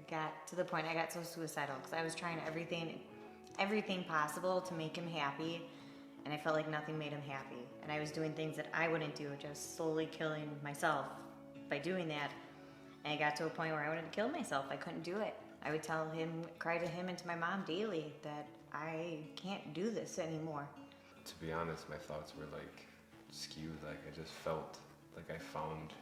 got to the point I got so suicidal because I was trying everything possible to make him happy, and I felt like nothing made him happy. And I was doing things that I wouldn't do, just slowly killing myself by doing that. And I got to a point where I wanted to kill myself. I couldn't do it. I would cry to him and to my mom daily that I can't do this anymore. To be honest, my thoughts were like skewed. Like I just felt like I found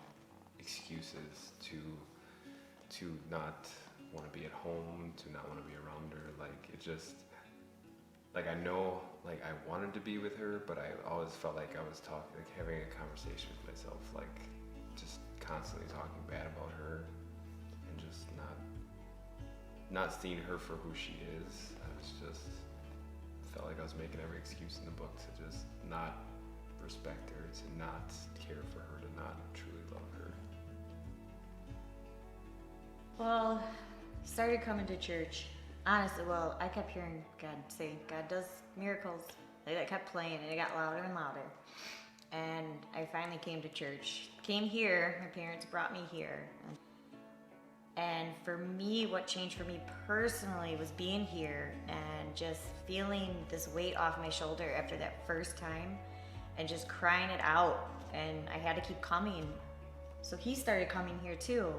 excuses to not want to be at home, to not want to be around her. Like it just, like I know, like I wanted to be with her, but I always felt like I was having a conversation with myself, like just constantly talking bad about her and just not seeing her for who she is. I was just felt like I was making every excuse in the book to just not respect her, to not care for her, to not truly love her. Well, started coming to church. Honestly, well, I kept hearing God say, God does miracles. Like, that kept playing, and it got louder and louder. And I finally came to church. Came here, my parents brought me here. And for me, what changed for me personally was being here and just feeling this weight off my shoulder after that first time and just crying it out. And I had to keep coming. So he started coming here too.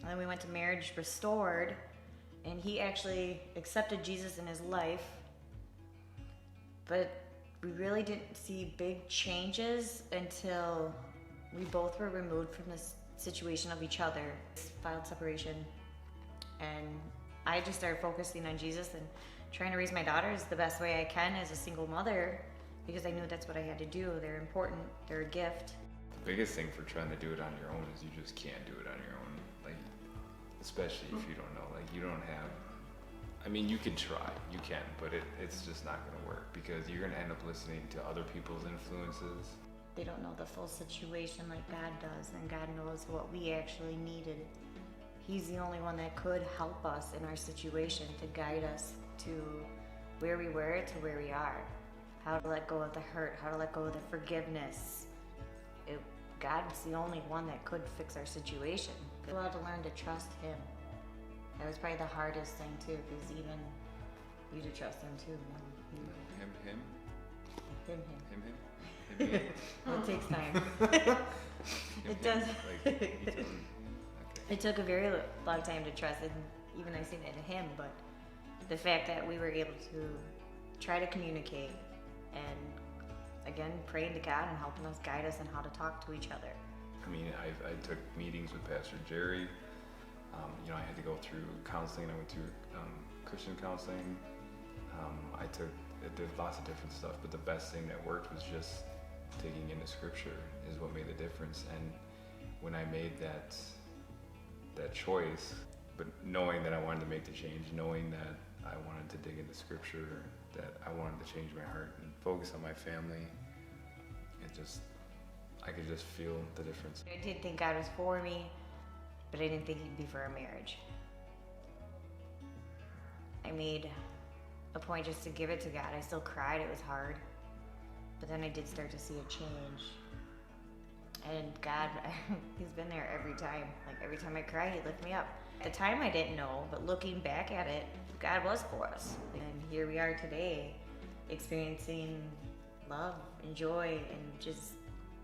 And then we went to Marriage Restored, and he actually accepted Jesus in his life. But we really didn't see big changes until we both were removed from this situation of each other. Filed separation, and I just started focusing on Jesus and trying to raise my daughters the best way I can as a single mother, because I knew that's what I had to do. They're important, they're a gift. The biggest thing for trying to do it on your own is you just can't do it on your own. Like, especially if you don't know, like you don't have, I mean, you can try, you can, but it's just not gonna work because you're gonna end up listening to other people's influences. They don't know the full situation like God does, and God knows what we actually needed. He's the only one that could help us in our situation, to guide us to where we were to where we are. How to let go of the hurt, how to let go of the forgiveness. God's the only one that could fix our situation. We had to learn to trust Him. That was probably the hardest thing too, because even you to trust Him too. Him. Well, it takes time. It does. It took a very long time to trust, and even I seen it in him, but the fact that we were able to try to communicate and, again, praying to God and helping us, guide us in how to talk to each other. I mean, I took meetings with Pastor Jerry. I had to go through counseling. I went through Christian counseling. I did lots of different stuff, but the best thing that worked was just digging into Scripture is what made the difference. And when I made that choice, but knowing that I wanted to make the change, knowing that I wanted to dig into Scripture, that I wanted to change my heart and focus on my family, I could just feel the difference. I did think God was for me, but I didn't think He'd be for our marriage. I made a point just to give it to God. I still cried, it was hard, but then I did start to see a change. And God, He's been there every time. Like every time I cry, He'd lift me up. At the time I didn't know, but looking back at it, God was for us. And here we are today, experiencing love and joy, and just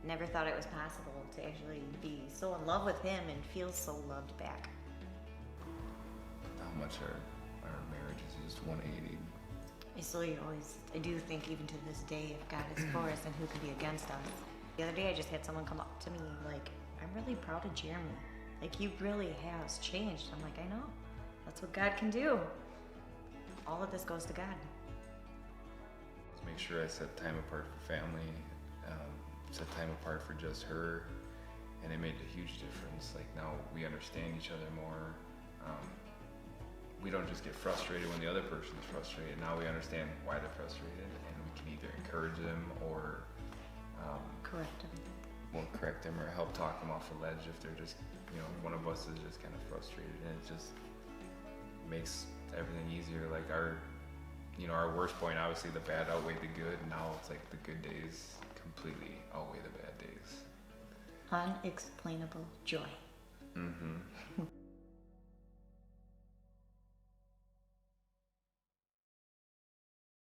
never thought it was possible to actually be so in love with Him and feel so loved back. How much our marriage is just 180. I do think even to this day, if God is for us, then who could be against us? The other day I just had someone come up to me like, I'm really proud of Jeremy. Like, he really has changed. I'm like, I know. That's what God can do. All of this goes to God. Make sure I set time apart for family, set time apart for just her, and it made a huge difference. Like, now we understand each other more. We don't just get frustrated when the other person's frustrated. Now we understand why they're frustrated, and we can either encourage them or correct them or help talk them off the ledge if they're just, one of us is just kind of frustrated, and it just makes everything easier. Like our worst point, obviously the bad outweighed the good. Now it's like the good days completely outweigh the bad days. Unexplainable joy. Mm-hmm.